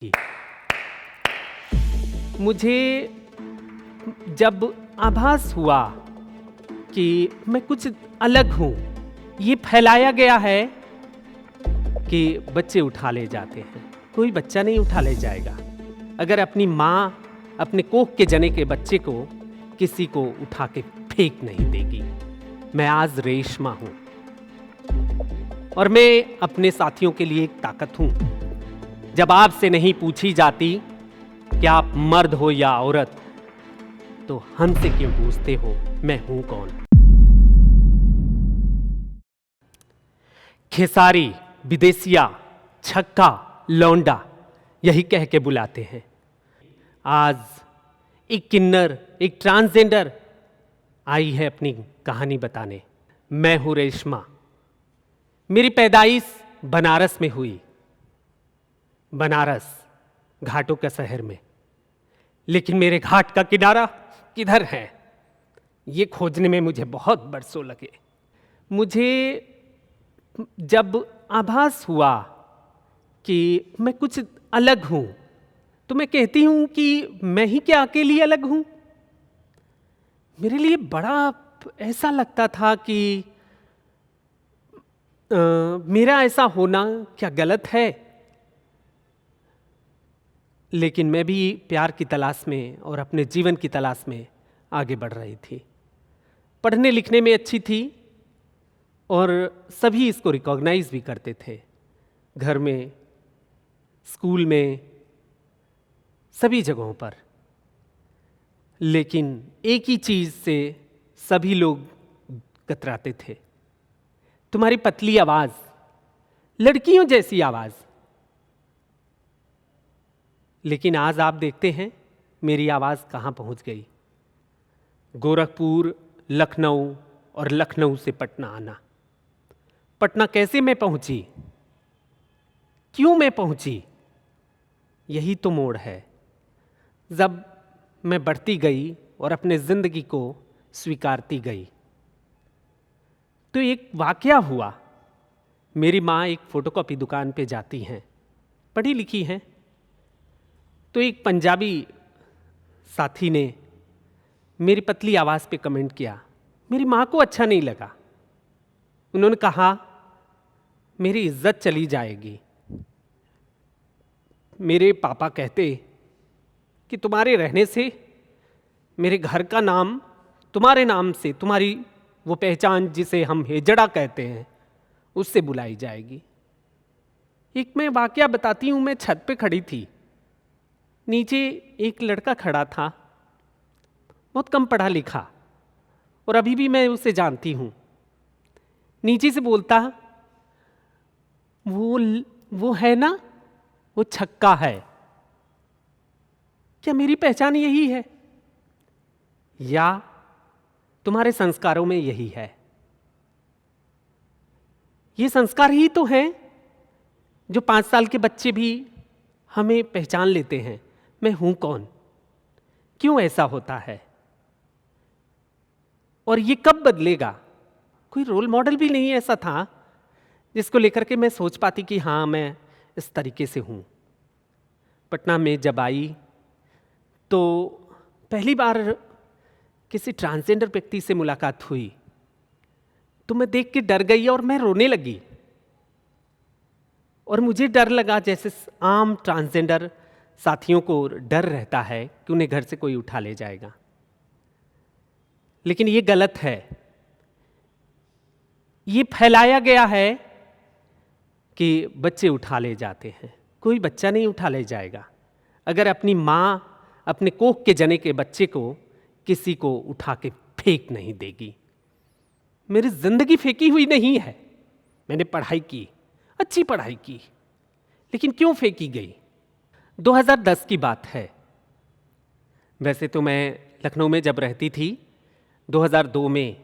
जी। मुझे जब आभास हुआ कि मैं कुछ अलग हूँ, ये फैलाया गया है कि बच्चे उठा ले जाते हैं। कोई बच्चा नहीं उठा ले जाएगा अगर अपनी माँ अपने कोख के जने के बच्चे को किसी को उठा के फेंक नहीं देगी। मैं आज रेशमा हूँ और मैं अपने साथियों के लिए एक ताकत हूँ। जब आपसे नहीं पूछी जाती कि आप मर्द हो या औरत, तो हमसे क्यों पूछते हो मैं हूं कौन। खेसारी, विदेशिया, छक्का, लौंडा, यही कह के बुलाते हैं। आज एक किन्नर, एक ट्रांसजेंडर आई है अपनी कहानी बताने। मैं हूं रेशमा। मेरी पैदाइश बनारस में हुई, बनारस घाटों का शहर में। लेकिन मेरे घाट का किनारा किधर है, ये खोजने में मुझे बहुत बरसों लगे। मुझे जब आभास हुआ कि मैं कुछ अलग हूं, तो मैं कहती हूं कि मैं ही क्या अकेली अलग हूं। मेरे लिए बड़ा ऐसा लगता था कि मेरा ऐसा होना क्या गलत है। लेकिन मैं भी प्यार की तलाश में और अपने जीवन की तलाश में आगे बढ़ रही थी। पढ़ने लिखने में अच्छी थी और सभी इसको रिकॉग्नाइज भी करते थे। घर में, स्कूल में, सभी जगहों पर। लेकिन एक ही चीज़ से सभी लोग कतराते थे, तुम्हारी पतली आवाज़, लड़कियों जैसी आवाज़। लेकिन आज आप देखते हैं मेरी आवाज़ कहाँ पहुँच गई। गोरखपुर, लखनऊ और लखनऊ से पटना आना। पटना कैसे मैं पहुँची, क्यों मैं पहुँची, यही तो मोड़ है। जब मैं बढ़ती गई और अपने ज़िंदगी को स्वीकारती गई, तो एक वाकया हुआ। मेरी माँ एक फ़ोटोकॉपी दुकान पे जाती हैं, पढ़ी लिखी हैं। तो एक पंजाबी साथी ने मेरी पतली आवाज़ पे कमेंट किया। मेरी माँ को अच्छा नहीं लगा। उन्होंने कहा मेरी इज्जत चली जाएगी। मेरे पापा कहते कि तुम्हारे रहने से मेरे घर का नाम तुम्हारे नाम से, तुम्हारी वो पहचान जिसे हम हेजड़ा कहते हैं, उससे बुलाई जाएगी। एक मैं वाकया बताती हूँ। मैं छत पे खड़ी थी, नीचे एक लड़का खड़ा था, बहुत कम पढ़ा लिखा, और अभी भी मैं उसे जानती हूँ। नीचे से बोलता, वो है ना, वो छक्का है। क्या मेरी पहचान यही है, या तुम्हारे संस्कारों में यही है? ये संस्कार ही तो हैं जो 5 साल के बच्चे भी हमें पहचान लेते हैं। मैं हूं कौन, क्यों ऐसा होता है, और ये कब बदलेगा? कोई रोल मॉडल भी नहीं ऐसा था जिसको लेकर के मैं सोच पाती कि हाँ मैं इस तरीके से हूं। पटना में जब आई तो पहली बार किसी ट्रांसजेंडर व्यक्ति से मुलाकात हुई, तो मैं देख के डर गई और मैं रोने लगी। और मुझे डर लगा जैसे आम ट्रांसजेंडर साथियों को डर रहता है कि उन्हें घर से कोई उठा ले जाएगा। लेकिन ये गलत है। ये फैलाया गया है कि बच्चे उठा ले जाते हैं। कोई बच्चा नहीं उठा ले जाएगा अगर अपनी माँ अपने कोख के जने के बच्चे को किसी को उठा के फेंक नहीं देगी। मेरी जिंदगी फेंकी हुई नहीं है। मैंने पढ़ाई की, अच्छी पढ़ाई की, लेकिन क्यों फेंकी गई? 2010 की बात है। वैसे तो मैं लखनऊ में जब रहती थी, 2002 में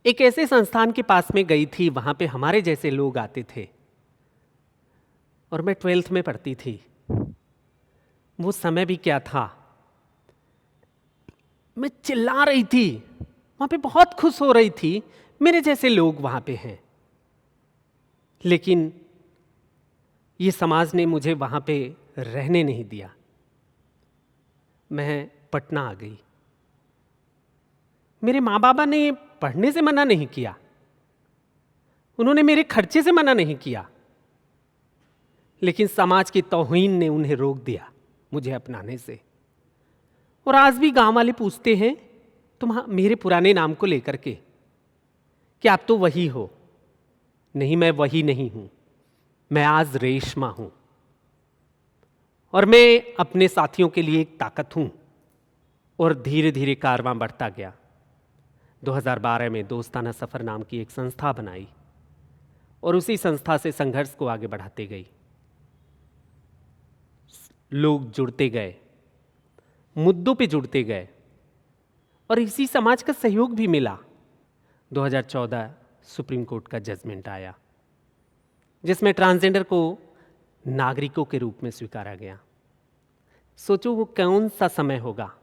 एक ऐसे संस्थान के पास में गई थी, वहाँ पे हमारे जैसे लोग आते थे, और मैं 12th में पढ़ती थी। वो समय भी क्या था, मैं चिल्ला रही थी, वहाँ पे बहुत खुश हो रही थी, मेरे जैसे लोग वहाँ पे हैं। लेकिन ये समाज ने मुझे वहाँ पे रहने नहीं दिया। मैं पटना आ गई। मेरे माँ बाबा ने पढ़ने से मना नहीं किया, उन्होंने मेरे खर्चे से मना नहीं किया, लेकिन समाज की तौहीन ने उन्हें रोक दिया मुझे अपनाने से। और आज भी गांव वाले पूछते हैं तुम मेरे पुराने नाम को लेकर के कि आप तो वही हो। नहीं, मैं वही नहीं हूं, मैं आज रेशमा हूं और मैं अपने साथियों के लिए एक ताकत हूं। और धीरे धीरे कारवां बढ़ता गया। 2012 में दोस्ताना सफर नाम की एक संस्था बनाई और उसी संस्था से संघर्ष को आगे बढ़ाते गई। लोग जुड़ते गए, मुद्दों पे जुड़ते गए और इसी समाज का सहयोग भी मिला। 2014 सुप्रीम कोर्ट का जजमेंट आया जिसमें ट्रांसजेंडर को नागरिकों के रूप में स्वीकारा गया। सोचो वो कौन सा समय होगा,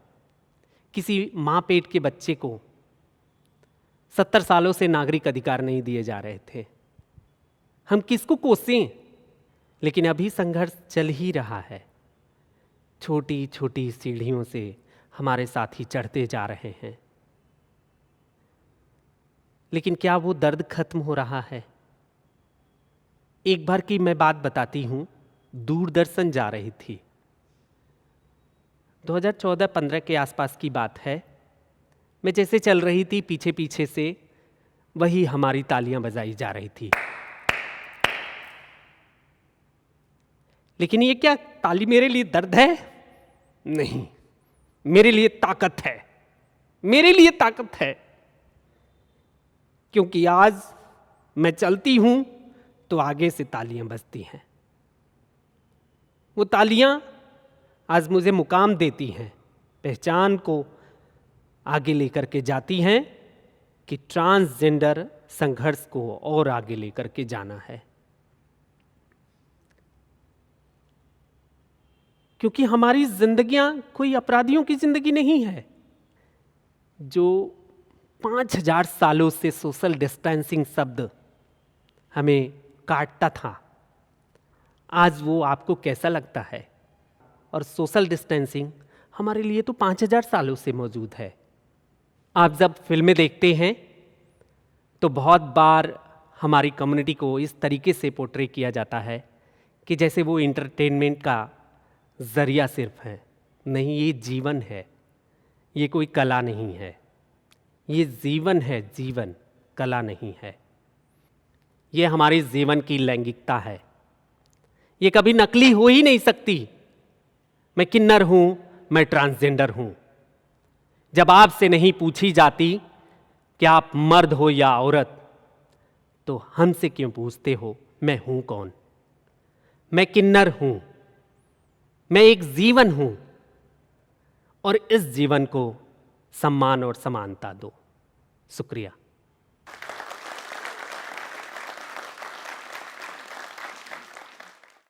किसी माँ पेट के बच्चे को 70 सालों से नागरिक अधिकार नहीं दिए जा रहे थे। हम किसको कोसें, लेकिन अभी संघर्ष चल ही रहा है। छोटी छोटी सीढ़ियों से हमारे साथी चढ़ते जा रहे हैं, लेकिन क्या वो दर्द खत्म हो रहा है? एक बार की मैं बात बताती हूं। दूरदर्शन जा रही थी, 2014-15 के आसपास की बात है। मैं जैसे चल रही थी, पीछे पीछे से वही हमारी तालियां बजाई जा रही थी। लेकिन ये क्या ताली मेरे लिए दर्द है? नहीं, मेरे लिए ताकत है, मेरे लिए ताकत है। क्योंकि आज मैं चलती हूं तो आगे से तालियां बजती हैं। वो तालियां आज मुझे मुकाम देती हैं, पहचान को आगे लेकर के जाती हैं कि ट्रांसजेंडर संघर्ष को और आगे लेकर के जाना है। क्योंकि हमारी जिंदगियां कोई अपराधियों की जिंदगी नहीं है। जो 5000 सालों से सोशल डिस्टेंसिंग शब्द हमें काटता था, आज वो आपको कैसा लगता है? और सोशल डिस्टेंसिंग हमारे लिए तो 5000 सालों से मौजूद है। आप जब फिल्में देखते हैं तो बहुत बार हमारी कम्युनिटी को इस तरीके से पोर्ट्रे किया जाता है कि जैसे वो इंटरटेनमेंट का जरिया सिर्फ है। नहीं, ये जीवन है, ये कोई कला नहीं है, ये जीवन है, जीवन, कला नहीं है। ये हमारे जीवन की लैंगिकता है, ये कभी नकली हो ही नहीं सकती। मैं किन्नर हूं, मैं ट्रांसजेंडर हूं। जब आपसे नहीं पूछी जाती कि आप मर्द हो या औरत, तो हमसे क्यों पूछते हो मैं हूं कौन? मैं किन्नर हूं, मैं एक जीवन हूं और इस जीवन को सम्मान और समानता दो। शुक्रिया।